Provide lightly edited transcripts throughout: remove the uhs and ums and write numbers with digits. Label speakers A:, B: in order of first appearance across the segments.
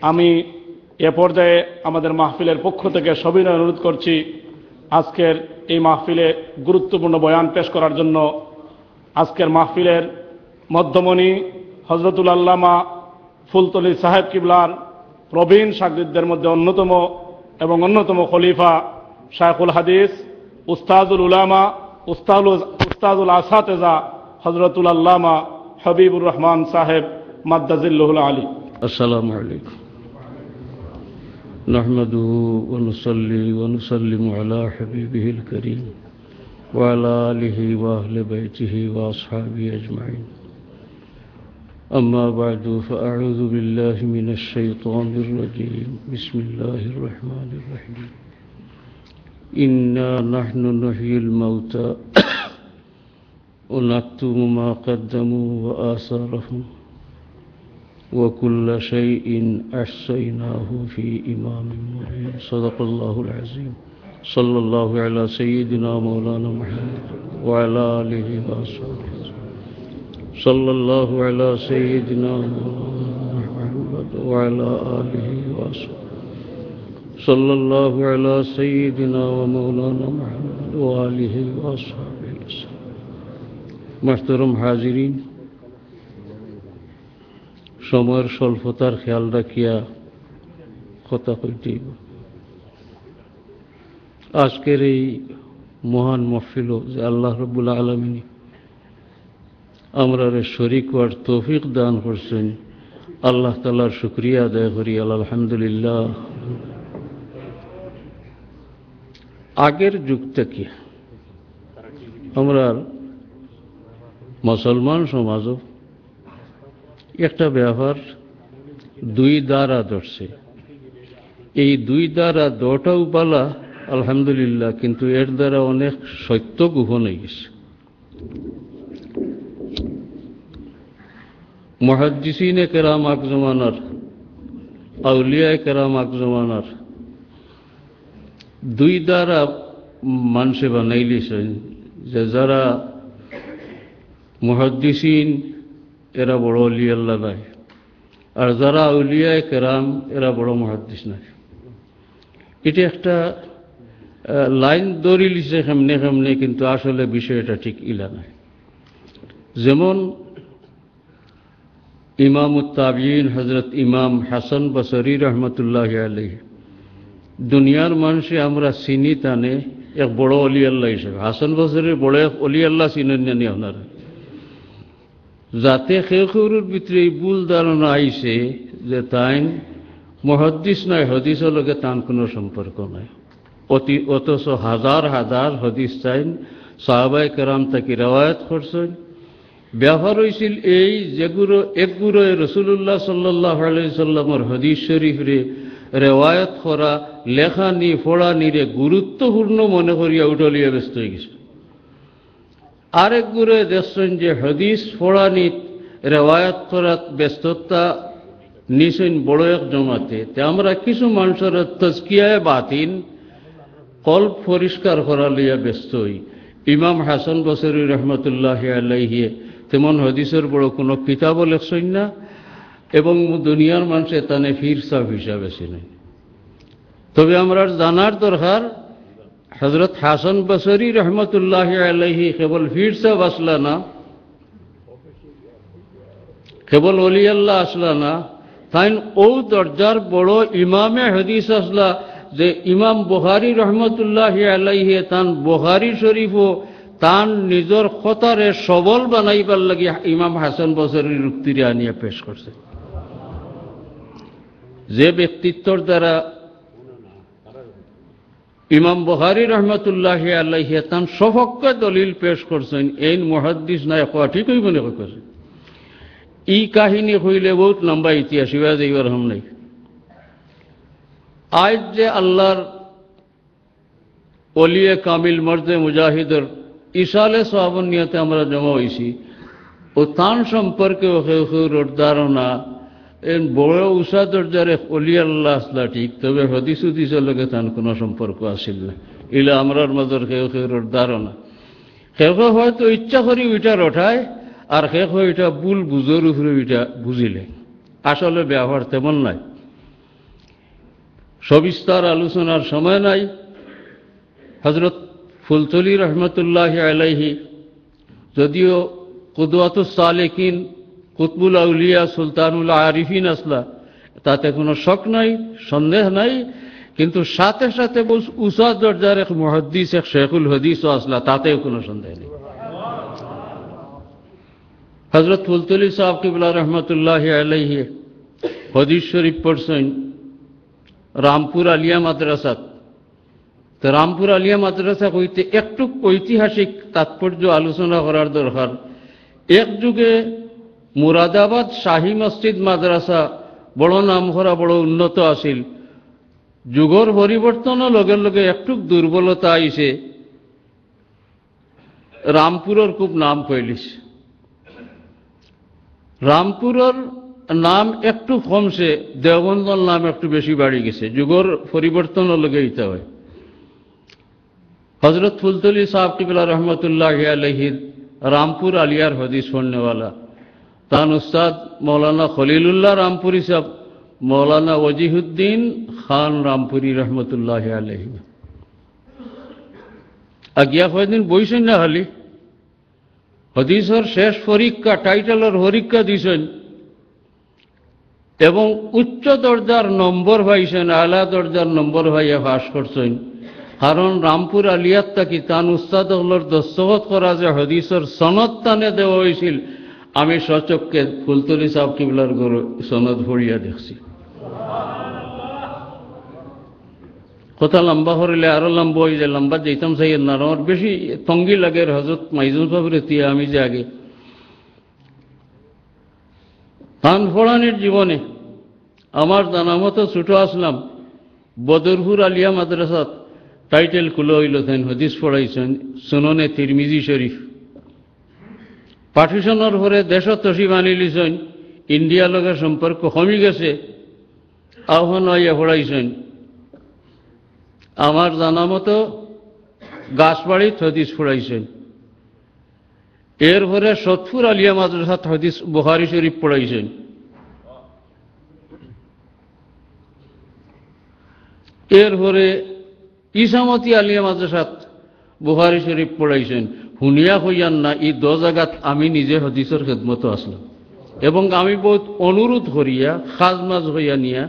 A: আমি এ পর্যায়ে আমাদের মাহফিলের পক্ষ থেকে সবিনয় অনুরোধ করছি আজকের এই মাহফিলে গুরুত্বপূর্ণ বয়ান পেশ করার জন্য আজকের মাহফিলের মধ্যমণি হযরতুল আল্লামা ফুলতলী সাহেব কিবলার প্রবীণ শাগিরদের মধ্যে অন্যতম খলিফা শায়খুল হাদিস উস্তাজুল উলামা উস্তাজুল আসাতেজা হযরতুল আল্লামা হাবিবুর রহমান সাহেব মাদ্দাজিল্লাহুল আলী।
B: আসসালামু আলাইকুম। নাহমাদুহু ওয়া নুসাল্লি ওয়া নুসাল্লিমু আলা হাবিবিহিল কারীম ওয়া আলা আলিহি ওয়া আহলি বাইতিহি ওয়া আসহাবিহি আজমাইন। أما بعد فأعوذ بالله من الشيطان الرجيم. بسم الله الرحمن الرحيم. إنا نحن نحيي الموتى ونكتب ما قدموا وآثارهم وكل شيء أحصيناه في إمام مبين. صدق الله العظيم. صلى الله على سيدنا مولانا محمد وعلى آله وصحبه. صلى الله على سيدنا مولانا محمد وعلى آله وصحبه. صلى الله على سيدنا ومولانا محمد وآله وصحبه وسلم. محترم حاضرین, সময়ের স্বল্পতার খেয়াল রাখিয়া কথা কইতে আজকের এই মহান মাহফিল যে আল্লাহ রাব্বুল আলামিন আমরা শরীক হওয়ার তৌফিক দান করছেন, আল্লাহ তাআলার শুকরিয়া আদায় করি আলহামদুলিল্লাহ। আগের যুগ থেকে আমরা মুসলমান সমাজও একটা ব্যাপার দুই দ্বারা ধরছে। এই দুই দ্বারা দটাও বালা আলহামদুলিল্লাহ, কিন্তু এর দ্বারা অনেক সত্য গোপন হয়ে গেছে। মুহাদ্দিসিনে কেরাম আগ জমানার, আউলিয়ায়ে কেরাম আগ জমানার দুই দ্বারা মানুষে বানাই লিছেন যে যারা মুহাদ্দিসিন এরা বড় ওলি আল্লাহ নাই, আর যারা আউলিয়ায়ে কেরাম এরা বড় মুহাদ্দিস নাই। এটা একটা লাইন ধরে লিছে কেমনে কেমনে, কিন্তু আসলে বিষয়টা ঠিক ইলা নাই। যেমন ইমামুত তাবিঈন হযরত ইমাম হাসান বসরি রহমতুল্লাহি আলাইহি দুনিয়ার মানুষে আমরা চিনি টানে এক বড় ওলি আল্লাহ হিসেবে। হাসান বসরির বড় এক ওলি আল্লাহ চিনেন জানি আপনারা। যাতে খেউর ভিতরে এই ভুল ধারণা আইছে যে তাইন মুহাদ্দিস নাই, হদিসের লগে তান কোনো সম্পর্ক নাই। অথচ হাজার হাজার হদিস তাইন সাহাবায়ে কেরাম থেকে রিওয়ায়াত করছেন। ব্যাপার হয়েছিল এই যেগুলো একগুলো রাসূলুল্লাহ সাল্লাল্লাহু আলাইহি সাল্লামের হদিস শরীফরে রিওয়ায়াত করা লেখানি পড়ানিরে গুরুত্বপূর্ণ মনে করিয়া উঠলিয়া ব্যস্ত হয়ে গেছে। আরেক গুরু দেখছেন যে হদিস পড়ানি রেওয়ায়াত করার ব্যস্ততা নিছেন বড় এক জমাতে। আমরা কিছু মানুষের তাজকিয়ায়ে বাতিন কল্প পরিষ্কার করা লইয়া ব্যস্ত হই। ইমাম হাসান বসরি রহমতুল্লাহি আলাইহি তেমন হদিসের বড় কোনো কিতাবও লেখছেন না, এবং দুনিয়ার মানুষে তানে ফির সাহ হিসাবে চিনেন। তবে আমরা জানার দরকার হযরত হাসান বসরি রহমতুল্লাহি আলাইহি কেবল ফির সাহ আসলা না, কেবল ওলি আল্লাহ আসলা না, তাইন ও দরজার বড় ইমামে হাদিস আসলা যে ইমাম বুখারী রহমতুল্লাহি আলাইহি তান বুখারী শরীফও তান নিজের কথারে সবল বানাইবার লাগি ইমাম হাসান বসরির উক্তিরে আনিয়া পেশ করছে। যে ব্যক্তিত্বর দ্বারা ইমাম বুখারী রহমতুল্লাহি আলাইহি তান সপক্ষে দলিল পেশ করছেন, এই মুহাদ্দিস নাই কোয়া ঠিকই মনে করছে। এই কাহিনী হইলে বহুত লম্বা ইতিহাস, ইবা যাইবার হাম নাই। আজ যে আল্লাহর ওলিয়ে কামিল মর্দে মুজাহিদের ইসালে সওয়াবের নিয়তে আমরা জমা হয়েছি, ও তান সম্পর্কে ওর ধারণা বড় উষা দরজার অলি আল্লাহ আসলা ঠিক, তবে হদিস উদিসের লগে তান কোনো সম্পর্ক আসিল না। ইলা আমরার মজর ওর ধারণা হয়তো ইচ্ছা করি ওইটা রঠায়, আর ওইটা ভুল বুঝোর উপরে ওইটা বুঝিলে। আসলে ব্যবহার তেমন নাই। সবিস্তার আলোচনার সময় নাই। হযরত ফুলতলি রহমতুল্লাহি আলাইহি যদিও কুদওয়াতুস সালেকিন, কুতবুল আউলিয়া, সুলতানুল আরিফিন আসলা, তাতে কোনো শক নাই, সন্দেহ নাই, কিন্তু সাথে সাথে উঁচা দরজার এক মুহাদ্দিস, এক শেখুল হাদিসও আসলা, তাতেও কোনো সন্দেহ নেই। হযরত ফুলতলি সাহেব কিবলা রহমতুল্লাহি আলাইহি হাদিস শরীফ পড়ছেন রামপুর আলিয়া মাদ্রাসাত। তো রামপুর আলিয়া মাদ্রাসা হইতে একটু ঐতিহাসিক তাৎপর্য আলোচনা করার দরকার। এক যুগে মুরাদাবাদ শাহী মসজিদ মাদ্রাসা বড় নামকরা, বড় উন্নত আছিল। যুগর পরিবর্তনের লগে লগে একটু দুর্বলতা আইছে, রামপুরের খুব নাম ফেলিস। রামপুরের নাম একটু কমছে, দেওবন্দর নাম একটু বেশি বাড়ি গেছে। যুগর পরিবর্তনের লগে ইতা হয়। হযরত ফুলতলি সাহেব কিবলা রহমতুল্লাহি আলাইহি রামপুর আলিয়ার হদিস পড়নেওয়ালা, তান উস্তাদ মৌলানা খলিলুল্লাহ রামপুরি সাহেব, মৌলানা ওজিহুদ্দিন খান রামপুরি রহমতুল্লাহি আলাইহি আগিয়া কয়েকদিন বইছেন না খালি হদিসের শেষ পরীক্ষা, টাইটেলের পরীক্ষা দিছেন এবং উচ্চ দরজার নম্বর পাইছেন, আলা দরজার নম্বর পাইয়া পাস করছেন। কারণ রামপুর আলিয়াত তাকি তান উস্তাদ হলর দস্তখত করা যে হদিসের সনদ তানে দেওয়া হয়েছিল, আমি সচক্ষে ফুলতলি সাহেব কিবলার গরু সনদ ভরিয়া দেখছি। কথা লম্বা হরিলে আরো লম্বা হয়ে যায়, লম্বা যেতাম চাই না, আমার বেশি তঙ্গি লাগে। হজরত মাইজুল সাহেবের তিয়া আমি যে আগে তান ফোড়ানির জীবনে আমার জানা মতো ছুটো আসলাম বদরপুর আলিয়া মাদ্রাসাত টাইটেল খুলে হইল, তেন হদিস পড়াইছেন সুননে তিরমিজি শরীফ। পার্টিশনের পরে দেশত তসিব আনি লিছেন, ইন্ডিয়ার লগে সম্পর্ক কমি গেছে, আহ্বান হইয়া পড়াইছেন। আমার জানা মতো গাছবাড়িত হদিস পড়াইছেন। এরপরে সতপুর আলিয়া মাদ্রাসাত হদিস বুখারী শরীফ পড়াইছেন। এরপরে ইসামতি আলিয়া মাদ্রাসাত বুখারী শরীফ পড়াইছেন। শুনিয়া হইয়ান না, এই 10 জায়গাত আমি নিজে হদিসের খেদমত আসলাম এবং আমি বহুত অনুরোধ করিয়া খাজ মাজ হইয়া নিয়া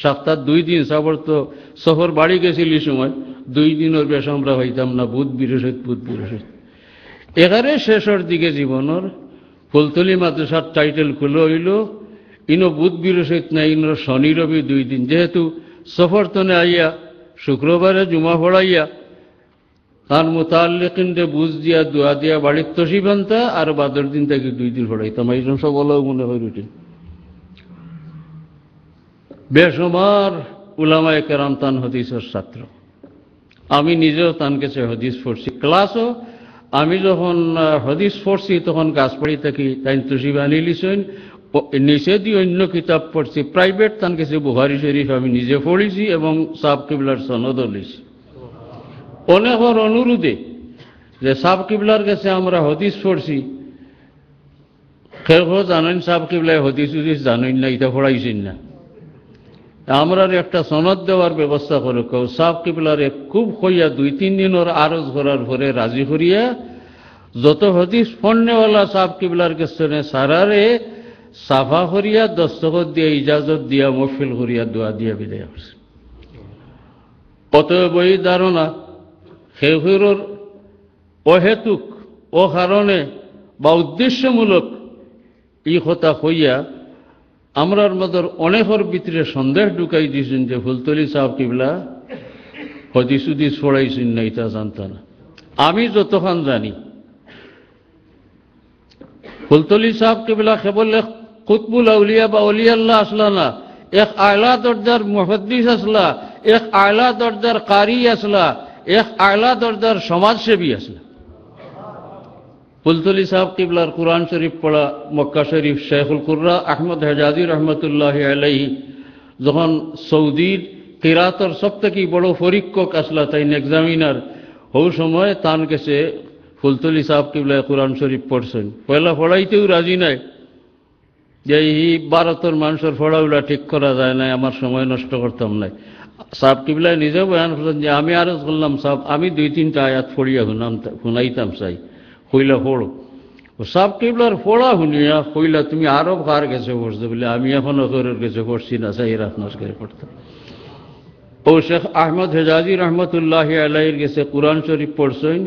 B: সপ্তাহ 2 দিন সাবর তো শহর বাড়ি গেছিল এই সময় 2 দিনের বেশ আমরা হইতাম না, বুধ বৃহস্পতি। এখানে শেষের দিকে জীবনের ফুলতলি মাদ্রাসার টাইটেল খুলে হইল, ইনো বুধ বৃহস্পতি না, ইনো শনি রবি 2 দিন। যেহেতু সফর তনে আইয়া শুক্রবারে জুমা পড়াইয়া তার মোতাল্লিকিনরে বুঝ দিয়া দোয়া দিয়া বাড়ির তসিবান্তা, আর বাদর দিন থেকে 2 দিন পড়াইতাম। এইরকম সব বলাও মনে হয় রুটিন। বেসমার উলামায়ে কেরাম তান হদিসের ছাত্র, আমি নিজেও তান কাছে হদিস পড়ছি। ক্লাসও আমি যখন হদিস পড়ছি তখন গাছপাড়ি থাকি, তাই তসিব আনি লিছেন, নিচে দিয়ে অন্য কিতাব পড়ছি। প্রাইভেট তান কাছে বুখারী শরীফ আমি নিজে পড়েছি এবং সাহেব কিবলার সনদও লিছি। অনেকের অনুরোধে যে সাহেব কিবলার কাছে আমরা হদিস পড়ছি, কেউ জানেন সাহেব কিবলায় হদিস উদিস জানেন না, এটা পড়াইছেন না, আমরা একটা সনদ দেওয়ার ব্যবস্থা করে কেউ সাহেব কিবলারে খুব হইয়া 2-3 দিনের আরজ করার পরে রাজি করিয়া যত হদিস পড়নেওয়ালা সাহেব কিবলার কাছে সারারে সাফা করিয়া দস্তখত দিয়া ইজাজত দিয়া মহফিল করিয়া দোয়া দিয়া বিদায় করছে। অতএব এই ধারণা সেগুলোর অহেতুক ও কারণে বা উদ্দেশ্যমূলক ই কথা হইয়া আমরার মধ্যে অনেকের ভিতরে সন্দেহ ঢুকাই দিয়েছেন যে ফুলতলি সাহেব কিবলা হদিস উদিস পড়াইছেন না, এটা জানতা না। আমি যতক্ষণ জানি ফুলতলি সাহেব কিবলা কেবল এক কুতবুল আউলিয়া বা অলিয়াল্লাহ আসলা না, এক আলা দরজার মুহাদ্দিস আসলা, এক আলা দরজার কারি আসলা, এক আলা দরজার সমাজসেবী আসলা। ফুলতলি সাহেব কিবলার কুরআন শরীফ পড়া মক্কা শরীফ শেখুল কুররা আহমদ হেজাজি রহমতুল্লাহি আলাইহি যখন সৌদির কিরাতর সব থেকে বড় পরীক্ষক আসলা, তাই এক্সামিনার হৌ সময় তান কাছে ফুলতলি সাহেব কিবলায় কুরআন শরীফ পড়ছেন। পয়লা পড়াইতেও রাজি নাই, যে এই ভারতের মানুষের পড়াগুলা ঠিক করা যায় না, আমার সময় নষ্ট করতাম নাই। সাহেব কিবলা নিজে বয়ান করছেন যে আমি আরজ করলাম সাহেব আমি 2-3টা আয়াত পড়িয়া শুনাইতাম চাই, কইলা পড়ো। সাহেব কিবলার পড়া শুনিয়া কইলা তুমি আরো কার কাছে পড়ছো বলে, আমি এখন অকরের কাছে পড়ছি না, চাই আপনার কাছে পড়তাম। ও শেখ আহমদ হেজাজি রহমতুল্লাহ আলাইহির কাছে কোরআন শরীফ পড়ছেন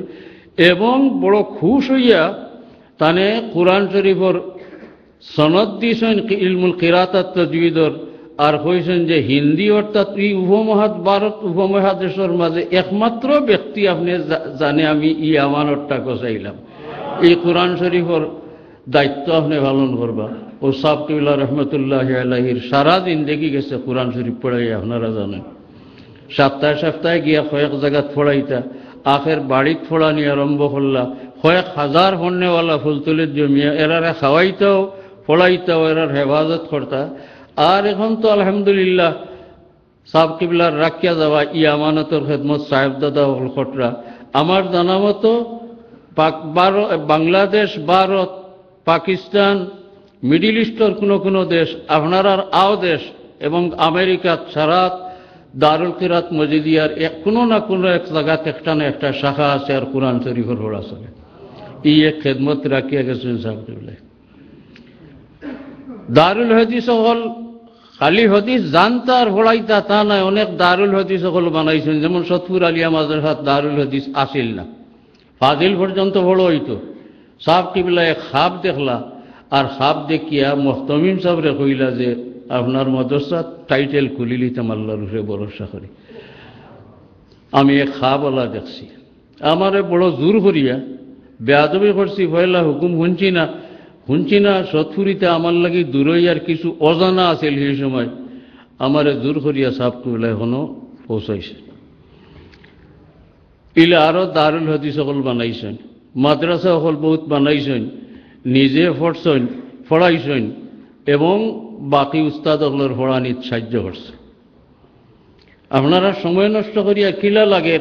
B: এবং বড় খুশ হইয়া তানে কোরআন শরীফের সনদ দিয়েছেন ইলমুল কিরাতাত তাজউইদর, আর কইছেন যে হিন্দি অর্থাৎ এই ভারত উপমহাদেশের মাঝে একমাত্র ব্যক্তি আপনি জানে আমি ই আমানতটা কচাইলাম, এই কোরআন শরীফের দায়িত্ব আপনি পালন করবা। ও সাহেব কিবলা রহমতুল্লাহ আলাইহির সারা জিন্দেগি গেছে কোরআন শরীফ পড়াই, আপনারা জানেন। সপ্তাহে সপ্তাহে গিয়া কয়েক জায়গাত ফোড়াইতা, আখের বাড়িত ফোড়ানি আরম্ভ করলা, কয়েক হাজার হন্যওয়ালা ফুলতুলির জমিয়া এরারে খাওয়াইতাও ফোড়াইতাও, এরার হেফাজত করতা। আর এখন তো আলহামদুলিল্লাহ সাহেব কিবলার রাখিয়া যাওয়া ই আমানতর খেদমত সাহেব দাদা হল খটরা। আমার জানা মতো বাংলাদেশ, ভারত, পাকিস্তান, মিডিল ইস্টের কোনো দেশ, আপনার আও দেশ এবং আমেরিকা সারা দারুল কিরাত মজিদিয়ার কোনো না কোনো এক জায়গাতে একটা না একটা শাখা আছে আর কোরআন শরীফের পড়া চলে। এই এক খেদমত রাখিয়া গেছেন সাহেব কিবলা। দারুল হাদিস হল খালি হাদিস জানতা আর পড়াইতা তা নয়, অনেক দারুল হাদিস সকল বানাইছেন। যেমন সতপুর আলিয়া মাদ্রাসাত দারুল হাদিস আসিল না, ফাজিল পর্যন্ত বড় হইতো। সাহেব কিবলা এক খাব দেখলা, আর খাব দেখিয়া মোহতমিম সাহেবরে কইলা যে আপনার মাদ্রাসাত টাইটেল খুলি লিতাম আল্লাহর উপরে ভরসা করি। আমি এক খাবওয়ালা দেখছি, আমারে বড় জোর করিয়া বেয়াদবি করছি, পয়লা হুকুম শুনছি না সৎফুরিতে আমার লাগি দূরই আর কিছু অজানা আছিল সেই সময়, আমারে জোর করিয়া সাহেব কিবলা এখনো পৌঁছাইছে। ইলে আরো দারুল হাদিস সকল বানাইছেন, মাদ্রাসা সকল বহুত বানাইছেন, নিজে পড়ছেন, পড়াইছেন এবং বাকি উস্তাদ সকলের পড়ানিত সাহায্য করছে। আপনারা সময় নষ্ট করিয়া কিলা লাগে,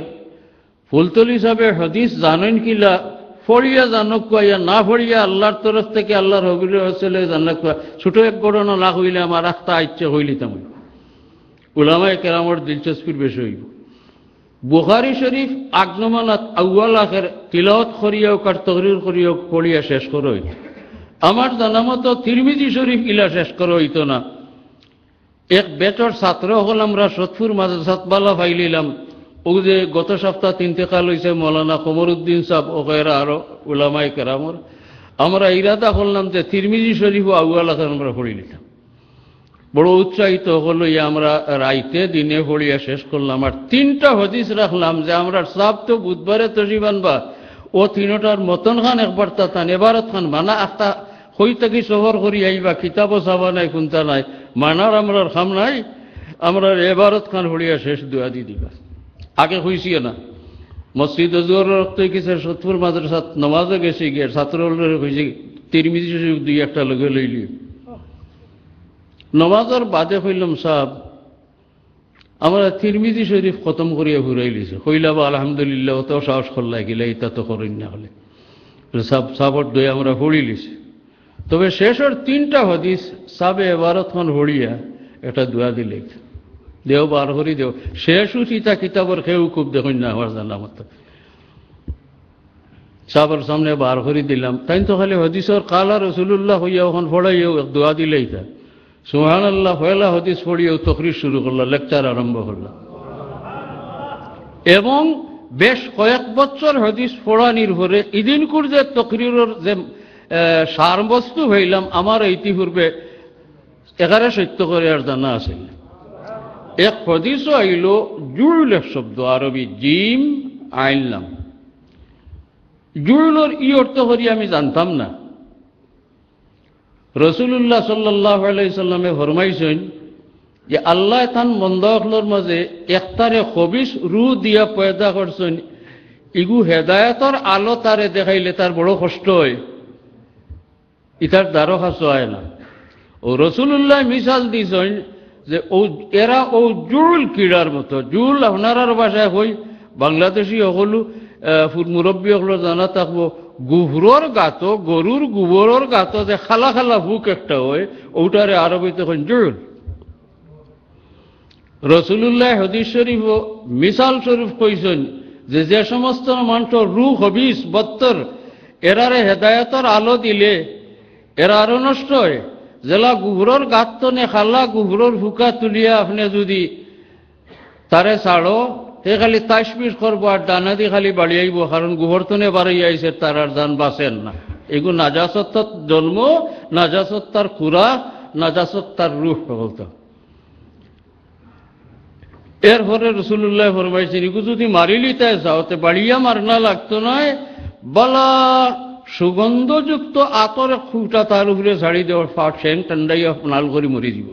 B: ফুলতল হিসাবে হাদিস জানেন কিলা, ফড়িয়া জানক কুয়া, না ফড়িয়া আল্লাহর তরফ থেকে আল্লাহর হবির হসলে জানক কুয়া। ছোট এক ঘটনা না হইলে আমার রাস্তা ইচ্ছে হইলিতাম, উলামায়ে কেরামর দিলচস্পির বেশি হইব। বুখারী শরীফ আগনমানাত আউয়াল আখের তিলাওয়াত করিয়াও কার তকরির করিয়াও পড়িয়া শেষ করা হইত। আমার জানা মতো তিরমিজি শরীফ ইলা শেষ করা হইত না। এক বেচর ছাত্র হল আমরা সতপুর মাদ্রাসাত বালা ফাইলিলাম। ও যে গত সপ্তাহ ইন্তেকাল হয়েছে মৌলানা কমরউদ্দিন সাহেব ওকেরা আরো উলামায়ে কেরামর, আমরা ইরাদা করলাম যে তিরমিজি শরীফ ও আউয়াল আখের আমরা পড়ি নিতাম। বড় উৎসাহিত হলো, আমরা রাইতে দিনে পড়িয়া শেষ করলাম। আর 3টা হাদিস রাখলাম যে আমরা সাহেব তো বুধবারে তশরিফ আনবা, ও 3টার মতন খান একবার তান এবারত খান মানা আখতা হই থাকি সফর করি আইবা, কিতাবও চাবা নাই, কোনটা নাই, মানার আমরা খাম নাই, আমরা এবারত খান পড়িয়া শেষ দুয়া দি দিবা। আগে হইছি না মসজিদ জোর রক্ত গেছে, সতপুর মাদ্রাসাত নমাজে গেছে গিয়ে ছাত্র হয়েছে তিরমিজি শরীফ 2-1টা লগে লইলি। নমাজের বাদে হইলাম সাহেব আমরা তিরমিজি শরীফ খতম করিয়া ঘুরাই লিছে, হইলা বা আলহামদুলিল্লাহ অত সাহস করলা গেলে এটা তো করেন না হলে সাবর দই আমরা পড়ি লিছি। তবে শেষের 3টা হাদিস সাবে এবারতক্ষণ হড়িয়া একটা দোয়া দিলে দেও বার করি দেও, শেষ সীতা কিতাবর খেয়েও খুব দেখুন না আমার জানা মতো সাবর সামনে বার করি দিলাম। তাই তো খালি হাদিসর কালা রসুল্লাহ হইয়া ওখান ফড়াইও দোয়া দিলেই তা সুবহানাল্লাহ পয়লা হাদিস পড়িয়েও তকরির শুরু করলো, লেকচার আরম্ভ করলো। এবং বেশ কয়েক বছর হাদিস পড়া নির্ভরে ইদিন কুর যে তকরিরের যে সারবস্তু হইলাম আমার ইতিপূর্বে 11 সত্য করে আর জানা আছে। এক হাদিসও আইল জুল, এক শব্দ আরবি জিম আইনলাম, জুলর ই অর্থ করি আমি জানতাম না। রসুল্লাহ সাল্লাল্লাহু আলাইহি সাল্লামে ফরমাইছেন যে আল্লাহ তান মন্দকলর মাঝে একতারে খবিস রু দিয়া পয়দা করছেন, ইগু হেদায়তর আলো তারে দেখাইলে তার বড় কষ্ট হয়, ইতার দ্বারো খাস হয় না। ও রসুল্লাহ মিসাল দিয়েছেন যে এরা ও জুল কিড়ার মতো। জুল আপনার ভাষায় হই বাংলাদেশি সকলো মুরব্বী সকলো জানা থাকবো, গুবরর গাতো, গরুর গোবরের গাতো যে খালা খালা বুক একটা হয়, ওটারে আরবিতে কইন জুল। রসুলুল্লাহ হাদিস শরীফ মিসাল শরীফ কইছেন যে সমস্ত মানুষ রূহ হবিস বত্তর এরারে হেদায়তর আলো দিলে এরা আরো নষ্ট হয়। জেলা গুহরর গাত নে খাল্লা গুহরর ফুকা তুলিয়া আপনি যদি তারে ছাড়ো সে খালি তাসবির করবো আর ডানা দিয়ে খালি বাড়িয়াইব, কারণ গুহরতনে বাড়াই আইসে তার আর দান বাঁচেন না। এগুলো নাজাসত্তার জন্ম, নাজাসত্তার খুরা, নাজাসত্তার রূহ বলতো। এরপরে রসুল্লাহ ফরমাইছেন এগুলো যদি মারিলি তাই যাওতে বাড়িয়া মারনা লাগতো নয়, বলা সুগন্ধযুক্ত আতর খুঁটা তার উপরে ছাড়ি দেওয়ার ফাট সেন ঠান্ডাইয়া নাল করে মরে দিব।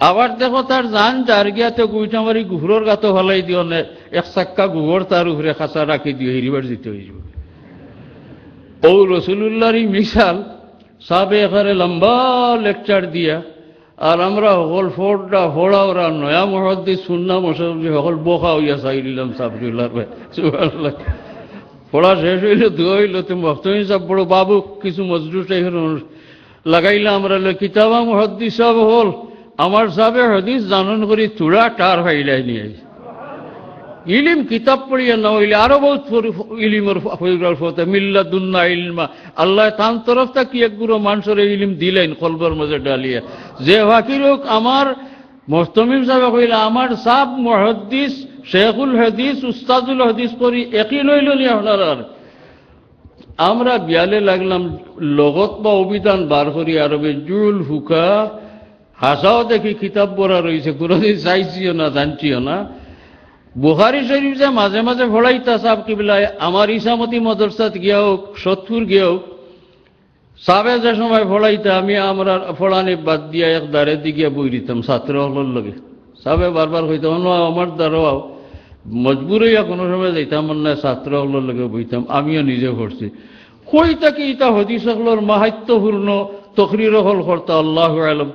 B: আবার দেখো তার জান যার গিয়াতে গুইটা মারি গুহরর গাতো ভালাই দিও না, এক চাক্কা গুহর তার উপরে খাঁচা রাখি দিও, হিরিবার দিতে হয়ে যাব। ও রসুল্লাহর মিসাল সাবে এখানে লম্বা লেকচার দিয়া, আর আমরা সকল ফোড়া ফোড়া ওরা নয়া মহদ্দি সুন্না মশাবি সকল বোকা হইয়া চাই দিলাম সাবরুল্লাহ পড়া শেষ হইলে ধুয়া হইল তুমি ভক্তমি সব বড় বাবু কিছু মজরুস লাগাইলে আমরা কিতাবা মহদ্দি সব হল আমার সাবে হদিস জানন করি চূড়া টার হইলাই নিয়ে ইলিম কিতাব পড়িয়া না হইলে আরো বহুত ইলিমের ফতে মিল্লা দুন্না ইলমা আল্লাহ তান তরফ কি এক গুরু মানুষের ইলিম দিলেন কলবর মাঝে ডালিয়া যে বাকি লোক আমার মোস্তমিম সাহেব কইলা আমার সাব মুহাদ্দিস শেখুল হাদিস উস্তাদুল হাদিস করি একই লইল নি আপনার। আমরা বিয়ালে লাগলাম লগত বা অভিধান বার করি আরবে জুল হুকা হাসাও দেখি কিতাব পড়া রয়েছে, কোনোদিন চাইছিও না জানছিও না। বুখারী শরীফ যে মাঝে মাঝে ফড়াইতা সাহেব কিবলায় আমার ইসামতি মাদ্রাসাত গিয়া হোক সত্তর গিয়া হোক সাবে যে সময় ফড়াইতা আমি আমরা ফড়ানি বাদ দিয়া এক দ্বারে দিকে বই দিতাম ছাত্র হলর লগে। সাবে বারবার হইতাম আমার দ্বারাও মজবুর হইয়া কোনো সময় যাইতাম না, ছাত্র হলর লগে বইতাম, আমিও নিজে পড়ছি। কইতা কি ইতা হদিস হলর মাহাত্ম্যপূর্ণ তকরির হল করতা আল্লাহ আলম,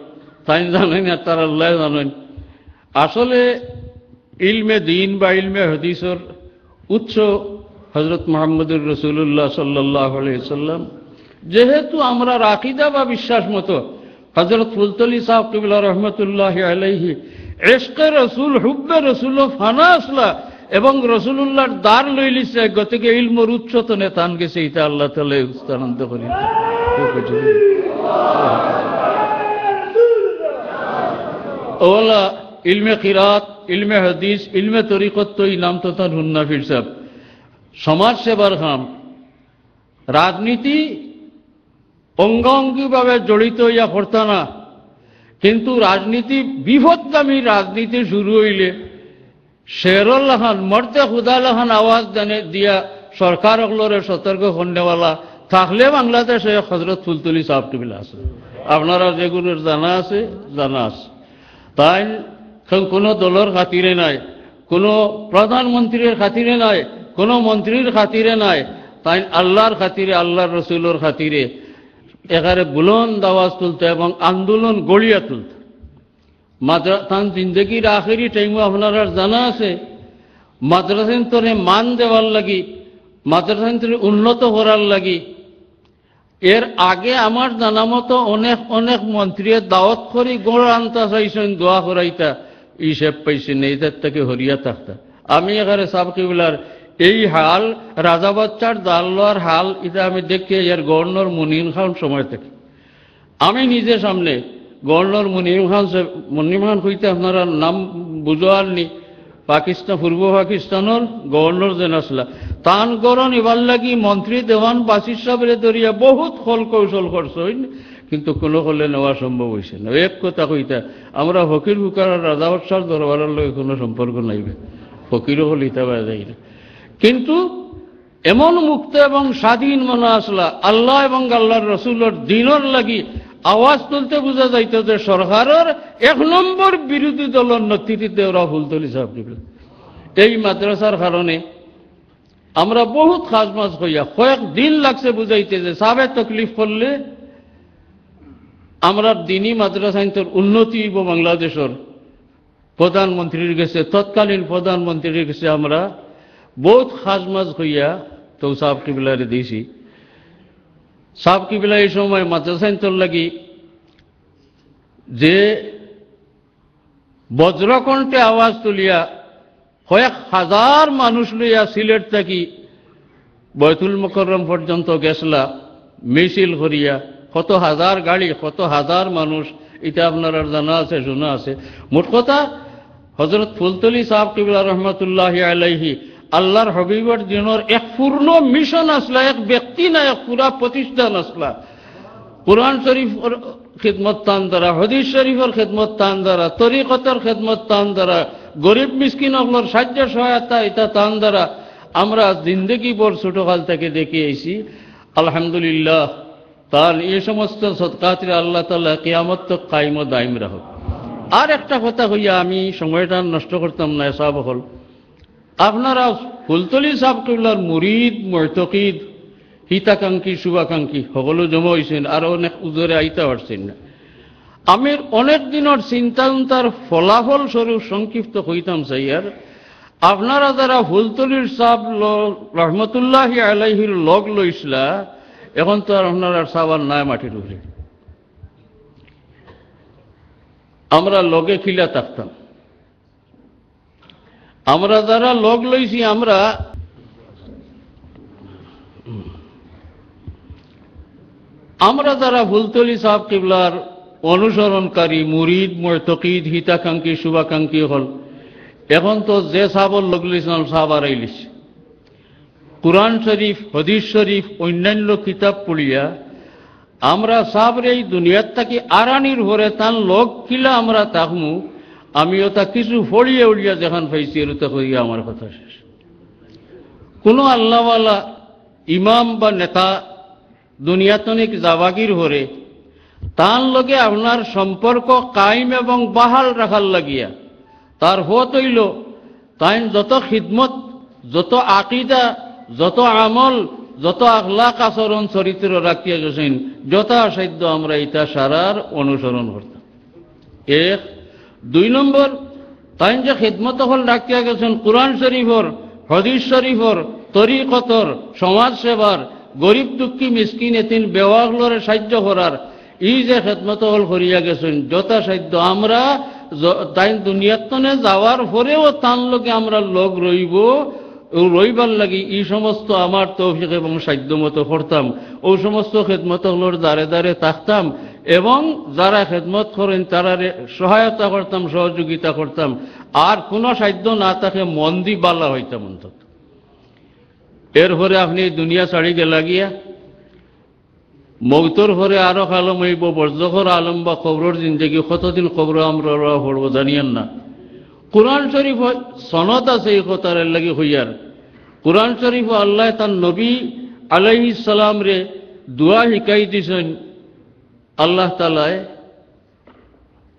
B: তাই জানেন আর তার আল্লাহ জানেন। আসলে ইলমে দিন বা ইলমে হাদিসের উৎস হযরত মুহাম্মদুর রাসূলুল্লাহ সাল্লাল্লাহু আলাইহি সাল্লাম। যেহেতু আমরা আকীদা বা বিশ্বাস মতো হযরত ফুলতলি সাহেব কিবলা রাহমাতুল্লাহি আলাইহি ইশকে রাসূল হুব্বে রাসূল ফানা আসলা এবং রাসূলুল্লাহর দ্বার লইলিছে, গতিকে ইলমের উৎস তো নেতান গেছে, এটা আল্লাহ তাআলা স্থানান্তর করি। ওলা ইলমে কিরাত, ইলমে হাদিস, ইলমে তরিকত তো ইনাম তো তার হুন্নাফির সাহেব সমাজ সেবার কাম, রাজনীতি অঙ্গাঙ্গিভাবে জড়িত হইয়া করতা না, কিন্তু রাজনীতি বিপদগামী রাজনীতি শুরু হইলে শেরুল্লাহান মর্দে খুদালাহান আওয়াজ দিয়া সরকার অগলরে সতর্ক করনেওয়ালা থাকলে বাংলাদেশে হযরত ফুলতলি সাহেব টিবিল আছে। আপনারা যেগুলোর জানা আছে তাই কোনো দলের খাতিরে নাই, কোনো প্রধানমন্ত্রীর খাতিরে নাই, কোনো মন্ত্রীর খাতিরে নাই, তাই আল্লাহর খাতিরে আল্লাহর রসুলের খাতিরে এখানে বুলন্দ আওয়াজ তুলতে এবং আন্দোলন গড়িয়া তুলতে। তান জিন্দগির আখেরি টাইমও আপনারা জানা আছে মাদ্রাসান্তরে মান দেওয়ার লাগি, মাদ্রাসান্তরে উন্নত করার লাগি এর আগে আমার জানা মতো অনেক অনেক মন্ত্রী দাওয়াত করি গড় আনতা চাইছেন, দোয়া করাইতা, হিসেব পাইছেন এইটার থেকে হরিয়া থাকতা। আমি এখানে সাবকিবলার এই হাল রাজা বাচ্চার জাল লওয়ার হাল এটা আমি দেখি এর গভর্নর মুনিম খান সময় থেকে। আমি নিজে সামনে গভর্নর মুনিম খান কইতে আপনারা নাম বুঝোয়ারনি, পাকিস্তান পূর্ব পাকিস্তানের গভর্নর যেন আসলা তান গরণ এবার লাগি মন্ত্রী দেওয়ান বাসির সাহেবের দরিয়া বহুত ফল কৌশল খরচ হইন, কিন্তু কোনো হলে নেওয়া সম্ভব হয়েছে না। এক কথা কইতা আমরা ফকির হুকার রাজা বাদশার দরবারের লগে কোনো সম্পর্ক নাইবে, ফকিরও হল হিতাবা যাই না, কিন্তু এমন মুক্ত এবং স্বাধীন মনে আসলা আল্লাহ এবং আল্লাহর রসুলের দিনের লাগি আওয়াজ তুলতে বোঝা যাইত যে সরকারের এক নম্বর বিরোধী দলের নেতৃত্বে ওরা ফুলতলি সাহেব। এই মাদ্রাসার কারণে আমরা বহুত খাজমাজ হইয়া কয়েক দিন লাগছে বুঝাইতে যে সাবে তকলিফ করলে আমরা দিনী মাদ্রাসার উন্নতি হইব। বাংলাদেশের প্রধানমন্ত্রীর কাছে, তৎকালীন প্রধানমন্ত্রীর কাছে আমরা বহুত খাজমাজ হইয়া তো সাহেব কিবলারে দিয়েছি। সাহেব কিবলা এই সময় মাদ্রাসান্তর লাগি যে বজ্রকণ্ঠে আওয়াজ তুলিয়া কয়েক হাজার মানুষ লইয়া সিলেট থাকি বয়তুল মুকাররম পর্যন্ত গেছলা মিছিল করিয়া, কত হাজার গাড়ি, কত হাজার মানুষ, এটা আপনারা জানা আছে, শোনা আছে। মোট কথা হযরত ফুলতলি সাহেব কিবলা রহমতুল্লাহি আলাইহি আল্লাহর হবিবর দিনের এক পূর্ণ মিশন আসলা, এক ব্যক্তি না, এক পুরা প্রতিষ্ঠান আসলা। কুরআন শরীফের খিদমত তান দ্বারা, হাদিস শরীফের খিদমত তান দ্বারা, তরিকতের খিদমত তান দ্বারা, গরিব মিসকিন হকলের সাহায্য সহায়তা এটা তান দ্বারা আমরা জিন্দগি ভর ছোটকাল থেকে দেখে আইছি। আলহামদুলিল্লাহ, তার এই সমস্ত সদকাতরে আল্লাহ তাআলা কিয়ামত তক কায়েম ও দায়েম রাখুক। আর একটা কথা হইয়া আমি সময়টা নষ্ট করতাম না, সাহেব হল আপনারা ফুলতলি সাহেব কিবলার মুরিদ, মুরতাকিদ, হিতাকাঙ্ক্ষী, শুভাকাঙ্ক্ষী সকলো জমা হয়েছেন, আর অনেক উজরে আইতা পারছেন না। আমি অনেক দিনের চিন্তার ফলাফল স্বরূপ সংক্ষিপ্ত হইতাম চাইয়ার, আপনারা যারা ফুলতলির সাহেব রহমতুল্লাহি আলাইহির লগ লইসলা, এখন তো আর আপনার সাবার নাই মাটির উপরে। আমরা লগে খিলা থাকতাম। আমরা যারা লগ লইছি, আমরা যারা ফুলতলি সাহেব কিবলার অনুসরণকারী, মুরিদ, মুরতাকিদ, হিতাকাঙ্ক্ষী, শুভাকাঙ্ক্ষী হল, এখন তো যে সাহাবর লগ লইছিলাম সাহাবার আইলিস। কুরআন শরীফ, হাদিস শরীফ, অন্যান্য কিতাব পড়িয়া আমরা সাহাবরে এই দুনিয়ার থাকি আরানির ভরে তান লগ কিলা আমরা তাকমু, আমিও তা কিছু ফড়িয়ে উড়িয়া যেখান পাইছি এরুতা করিয়া আমার কথা শেষ। কোনো আল্লাহওয়ালা ইমাম বা নেতা দুনিয়াতনিক জাবাগির হরে তার লগে আপনার সম্পর্ক কায়েম এবং বাহাল রাখার লাগিয়া তার হত হইল তাই যত খিদমত, যত আকিদা, যত আমল, যত আখলাক আচরণ চরিত্র রাখিয়া গেছেন, যথাসাধ্য আমরা এটা সারার অনুসরণ করতাম। এক। দুই নম্বর, তাই যে খিদমত হল রাখিয়া গেছেন কুরআন শরীফর, হাদিস শরীফর, তরিকতর, সমাজ সেবার, গরিব দুঃখী মিসকিন এতিম বেওয়াগুলোর সাহায্য করার এই যে খিদমত হল করিয়া গেছেন, যথাসাধ্য আমরা তাই দুনিয়াতনে যাওয়ার পরেও তান লোকে আমরা লগ রইবার লাগি এই সমস্ত আমার তৌফিক এবং সাধ্য মতো করতাম। ও সমস্ত খেদমত হলোর দ্বারে দ্বারে থাকতাম এবং যারা খেদমত করেন তারা সহায়তা করতাম, সহযোগিতা করতাম। আর কোনো সাধ্য না থাকে মন দি বালা হইতাম অন্তত। এরপরে আপনি দুনিয়া ছাড়ি গেলা গিয়া মৌতর ঘরে আরো আলম হইব, বর্জখর আলম বা কবরের জিন্দগি, কতদিন কবর আমরা পড়ব জানিয়েন না। কুরআন শরীফ সনদ আছে এই কথার লাগি হইয়ার। কুরআন শরীফ আল্লাহ তার নবী আলাইহিস সালাম রে দোয়া শিখাই দিছেন। আল্লাহ তাআলা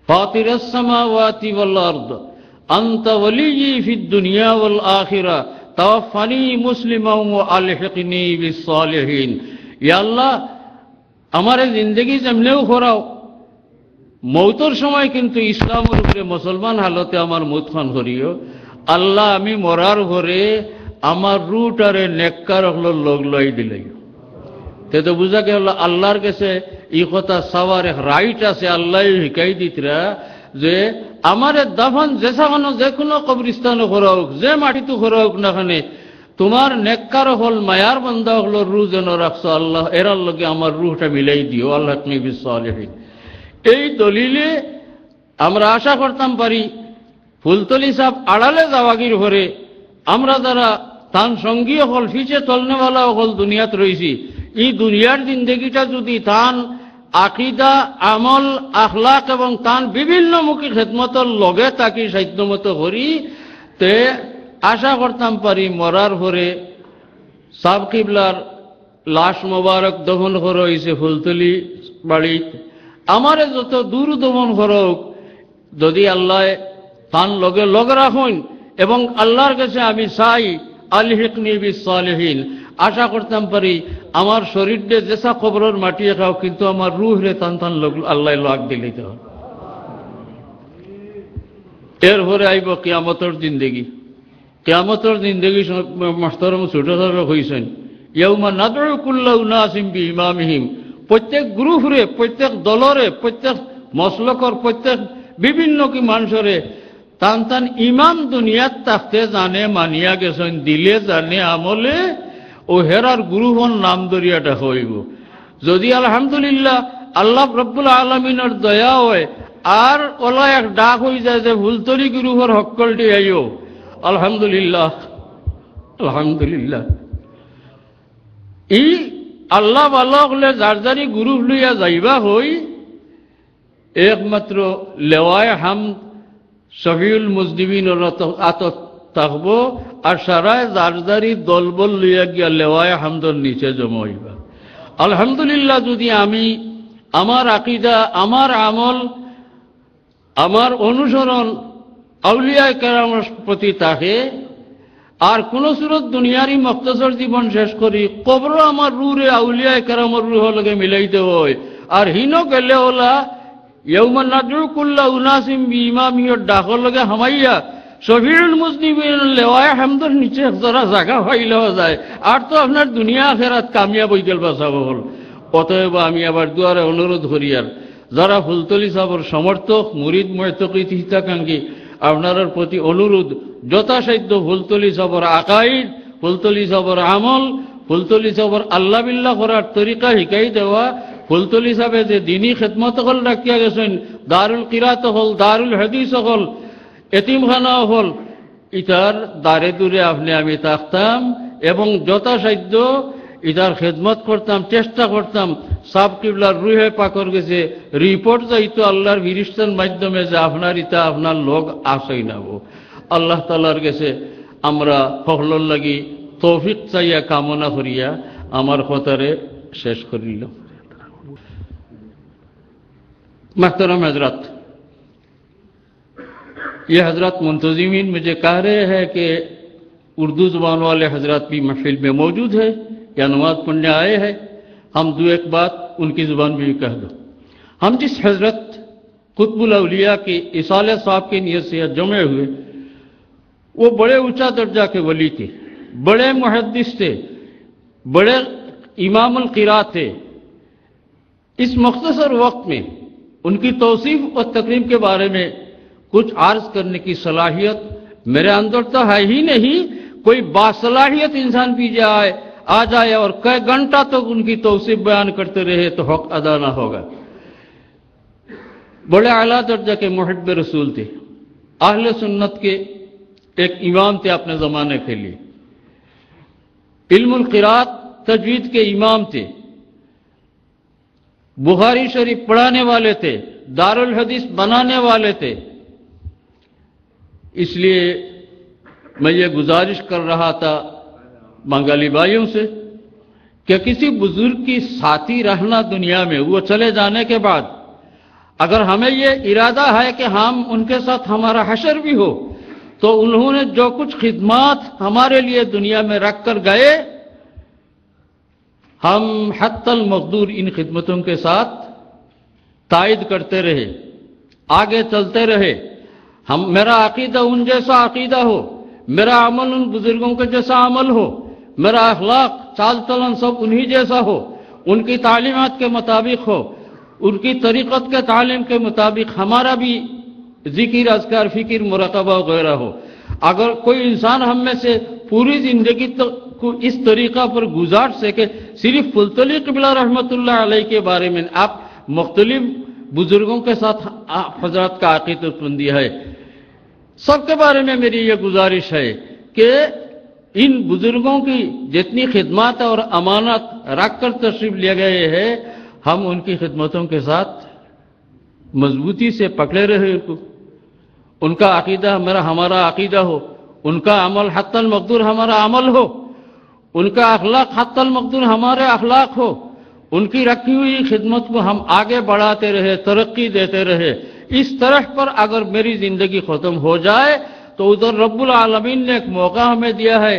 B: ফাতিরাস সামাওয়াতি ওয়াল আরদ আনতা ওয়ালিয়্যি ফিদ দুনিয়া ওয়াল আখিরা তাওয়াফানি মুসলিমান ওয়া আলহিকনি বিস সালিহিন। ইয়া আল্লাহ, আমারে জিন্দগি যেমনেও করাও, মৌতর সময় কিন্তু ইসলামের উপরে মুসলমান হালতে আমার মুতখান করিও। আল্লাহ, আমি মরার ঘরে আমার রুটারে নেককার হলো লোক লই দিলাই। তে তো বুঝা গেল আল্লাহর কাছে এই কথা সবার রাইট আছে। আল্লাহ শিখাই দিতরা যে আমারে দাফন যেসানো যে কোনো কবরস্থানে করা হোক, যে মাটিতে করা হোক না খানে, তোমার নেককার হল মায়ার বান্দা হলো রু যেন রাখছো আল্লাহ, এরার লগে আমার রুহটা মিলাই দিও। আল্লাহ বিস সালিহিন। এই দলিলে আমরা আশা করতাম পারি ফুলতলি সাহেব আড়ালে যাওয়াগির ভরে আমরা যারা তান সঙ্গী হল, ফিচে চলনেওয়ালা হল দুনিয়াত রয়েছি, এই দুনিয়ার জিন্দগিটা যদি তান আকিদা, আমল, আখলাক এবং তান বিভিন্ন মুখী খেদমতর লগে তাকি সাধ্যমতো করি, তে আশা করতাম পারি মরার ভরে সাব কিবলার লাশ মোবারক দফন করা হয়েছে ফুলতলি বাড়িত। আমারে যত দূর দমন করুক, যদি আল্লাহ তান লগে লগ রাখুন এবং আল্লাহর কাছে আমি চাই আলহিকনি বিস সালিহিন, আশা করতাম পারি আমার শরীরে যেসা কবরের মাটি খাও, কিন্তু আমার রুহ রে টান টান আল্লাহ লাগ দিলেই তো। এরপরে আইব কিয়ামতের জিন্দেগি। কিয়ামতের জিন্দেগি মাস্টারম ছোট ছোট হয়েছেন। ইয়াউমা নাদউ কুল্লা উনাসিম বিইমামিহিম, প্রত্যেক গ্রুপরে, প্রত্যেক দলরে, প্রত্যেক মসলকর, প্রত্যেক বিভিন্ন কি মানুষরে তান তান ইমাম দুনিয়াত তাকতে জানে মানিয়া গেছেন দিলে জানে আমলে ও হেরার গুরুহন নাম দরিয়াটা হইব। যদি আলহামদুলিল্লাহ আল্লাহ রব্বুল আলমিনের দয়া হয় আর ওলা এক ডাক হয়ে যায় যে ভুলতরি গুরুহর হক্কলটি আইও, আলহামদুলিল্লাহ আলহামদুলিল্লাহ। ই আল্লাহ বাল্লাহ হলে যার যারি গুরু লইয়া যাইবা হই একমাত্র লেওয়ায় হামদ শফিউল মুজনিবিনের আতত থাকব আর সারায় যার যারি দলবল লইয়া গিয়া লেওয়ায় হামদর নিচে জমা হইবা। আলহামদুলিল্লাহ যদি আমি আমার আকীদা, আমার আমল, আমার অনুসরণ আউলিয়ায়ে কেরামের প্রতি থাকে আর কোন সুরত দুনিয়ারই মখতসর জীবন শেষ করি কবর আমার রুরে আউলিয়ায়ে কেরামের রুহ লগে মিলাইতে হয় আর হিনো গেলে ওলা ইয়াউমা নাদউ কুল্লা উনাসিম বিইমামিয়র ডাকর লগে হামাইয়া শফিউল মুজনিবিন লেওয়ায়ে হামদর নিচে যারা জায়গা পাইলেও যায় আর তো আপনার দুনিয়া আখেরাত কামিয়াব হইতে বাঁচাবো হল। অতএব আমি আবার দুয়ারে অনুরোধ করি আর যারা ফুলতলি সাহর সমর্থক মুরিদ মুতাকিদ হিতাকাঙ্ক্ষী আপনার প্রতি অনুরোধ যথাসাধ্য ফুলতলি সাহর আকাইদ, ফুলতলি সাহর আমল, ফুলতলি সাহর আল্লাহ বিল্লাহ করার তরিকা শিকাই দেওয়া, ফুলতলি সাহেবে যে দিনী খেদমত হল রাখিয়া গেছেন, দারুল কিরাত হল, দারুল হাদিস হল, এতিমখানা হল, ইটার দারে দূরে আপনি আমি থাকতাম এবং যথাসাধ্য ইটার খেদমত করতাম, চেষ্টা করতাম। সাব কিবলার রুহে পাকর গেছে রিপোর্ট যাইতো আল্লাহর ফিরিস্তার মাধ্যমে যে আপনার ইটা আপনার লোক আসেই নাব। আল্লাহ তাআলার গেছে আমরা ফখলর লাগি তৌফিক চাইয়া কামনা করিয়া আমার কথারে শেষ করিল। محترم حضرات، یہ حضرات منتظمین مجھے کہہ رہے ہیں کہ اردو زبان والے حضرات بھی محفل میں موجود ہے یا نماز پڑھنے آئے ہیں، ہم دو ایک بات ان کی زبان میں بھی کہہ دو۔ ہم جس حضرت قطب الاولیاء کی اصالہ صاحب کی نیت سے جمع ہوئے وہ بڑے اونچا درجہ کے ولی تھے، بڑے محدث تھے، بڑے امام القراء تھے۔ اس مختصر وقت میں ان کی توصیف اور تکریم کے بارے میں کچھ عرض کرنے کی صلاحیت میرے اندر تو ہے ہی نہیں، کوئی باصلاحیت انسان بھی آ جائے اور کئی گھنٹہ تک ان کی توصیف بیان کرتے رہے تو حق ادا نہ ہوگا۔ بڑے اعلیٰ درجہ کے محب رسول تھے، اہل سنت کے ایک امام تھے اپنے زمانے کے لیے، علم القراءت تجوید کے امام تھے، بخاری شریف پڑھانے والے تھے، دارالحدیث بنانے والے تھے۔ اس لیے میں یہ گزارش کر رہا تھا بنگالی بھائیوں سے کہ کسی بزرگ کی ساتھی رہنا دنیا میں، وہ چلے جانے کے بعد اگر ہمیں یہ ارادہ ہے کہ ہم ان کے ساتھ ہمارا حشر بھی ہو تو انہوں نے جو کچھ خدمات ہمارے لیے دنیا میں رکھ کر گئے ہم حتی المقدور ان خدمتوں کے ساتھ تائید کرتے رہے، آگے چلتے رہے۔ میرا عقیدہ ان جیسا عقیدہ ہو، میرا عمل ان بزرگوں کے جیسا عمل ہو، میرا اخلاق چال چلن سب انہی جیسا ہو، ان کی تعلیمات کے مطابق ہو، ان کی طریقت کے تعلیم کے مطابق ہمارا بھی ذکر، اذکار، فکر، مراقبہ وغیرہ ہو۔ اگر کوئی انسان ہم میں سے پوری زندگی کو اس طریقہ پر گزار سکے، صرف فلتلی قبلہ رحمت اللہ علیہ کے بارے میں آپ مختلف بزرگوں کے ساتھ حضرات کا عقیدت بندی ہے، سب کے بارے میں میری یہ گزارش ہے کہ ان بزرگوں کی جتنی خدمات اور امانت رکھ کر تشریف لے گئے ہیں ہم ان کی خدمتوں کے ساتھ مضبوطی سے پکڑے رہے، ان کا عقیدہ ہمارا عقیدہ ہو، ان کا عمل حتی المقدور ہمارا عمل ہو، ان کا اخلاق حتی المقدور ہمارے اخلاق ہو، ان کی رکھی ہوئی خدمت کو ہم آگے بڑھاتے رہے، ترقی دیتے رہے۔ اس طرح پر اگر میری زندگی ختم ہو جائے تو ادھر رب العالمین نے ایک موقع ہمیں دیا ہے،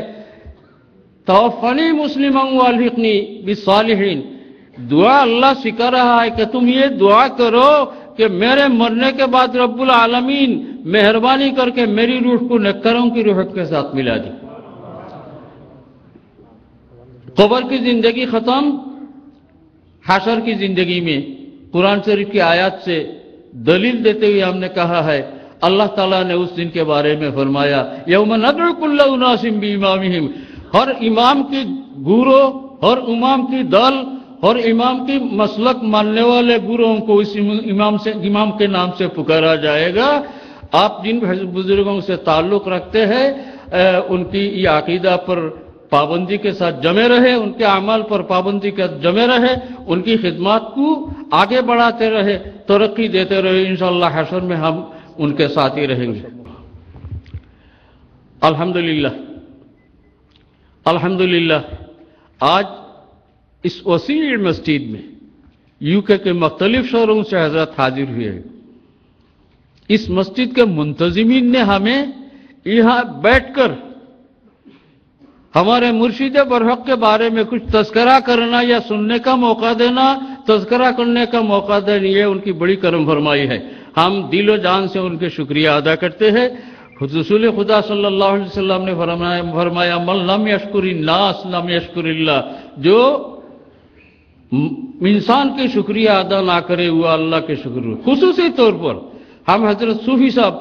B: توفنی مسلما والحقنی بالصالحین، دعا اللہ سکھا رہا ہے کہ تم یہ دعا کرو کہ میرے مرنے کے بعد رب العالمین مہربانی کر کے میری روح کو نیکروں کی روح کے ساتھ ملا دی۔ قبر کی زندگی ختم، حشر کی زندگی میں قرآن شریف کی آیات سے دلیل دیتے ہوئے ہم نے کہا ہے اللہ تعالیٰ نے اس دن کے بارے میں فرمایا یوم ندعو کل اناس بامامہم، ہر امام کی گروہ، ہر امام کی دل اور امام کی مسلک ماننے والے گروہوں کو اس امام کے نام سے پکارا جائے گا۔ آپ جن بزرگوں سے تعلق رکھتے ہیں ان کی یہ عقیدہ پر پابندی کے ساتھ جمے رہے، ان کے اعمال پر پابندی کے ساتھ جمے رہے، ان کی خدمات کو آگے بڑھاتے رہے، ترقی دیتے رہے، انشاءاللہ حشر میں ہم ان کے ساتھ ہی رہیں گے۔ الحمدللہ آج اس وسیع مسجد میں UK کے مختلف شہروں سے حضرت حاضر ہوئے ہیں۔ اس مسجد کے منتظمین نے ہمیں یہاں بیٹھ کر ہمارے مرشد برحق کے بارے میں کچھ تذکرہ کرنا یا سننے کا موقع دینا، تذکرہ کرنے کا موقع دینا، یہ ان کی بڑی کرم فرمائی ہے۔ ہم دل و جان سے ان کے شکریہ ادا کرتے ہیں۔ رسول خدا صلی اللہ علیہ وسلم نے فرمایا من لم یشکر الناس لم یشکر اللہ، جو انسان کے شکریہ ادا نہ کرے وہ اللہ کے شکر۔ خصوصی طور پر ہم حضرت صوفی صاحب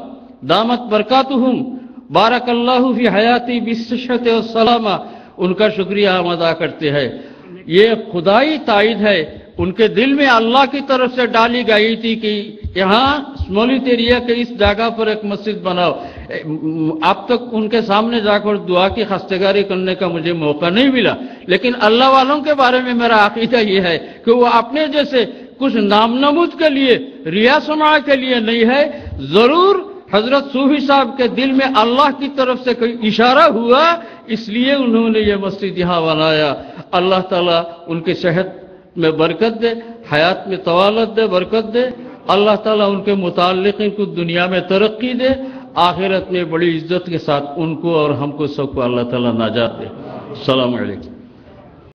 B: دامت برکاتہم بارک اللہ فی حیاتی بالصحت والسلامہ، ان کا شکریہ ہم ادا کرتے ہیں۔ یہ خدائی تائید ہے، ان کے دل میں اللہ کی طرف سے ڈالی گئی تھی کہ یہاں اسمولت ایریا کے اس جگہ پر ایک مسجد بناؤ۔ اب تک ان کے سامنے جا کر دعا کی خواستگاری کرنے کا مجھے موقع نہیں ملا، لیکن اللہ والوں کے بارے میں میرا عقیدہ یہ ہے کہ وہ اپنے جیسے کچھ نام نمود کے لیے، ریا سماع کے لیے نہیں ہے، ضرور حضرت صوفی صاحب کے دل میں اللہ کی طرف سے کوئی اشارہ ہوا، اس لیے انہوں نے یہ مسجد یہاں بنایا۔ اللہ تعالیٰ ان کی صحت میں برکت دے، حیات میں طوالت دے، برکت دے۔ اللہ تعالیٰ ان کے متعلقین کو دنیا میں ترقی دے، آخرت میں بڑی عزت کے ساتھ ان کو اور ہم کو سب کو اللہ تعالیٰ نجات دے۔ السلام علیکم۔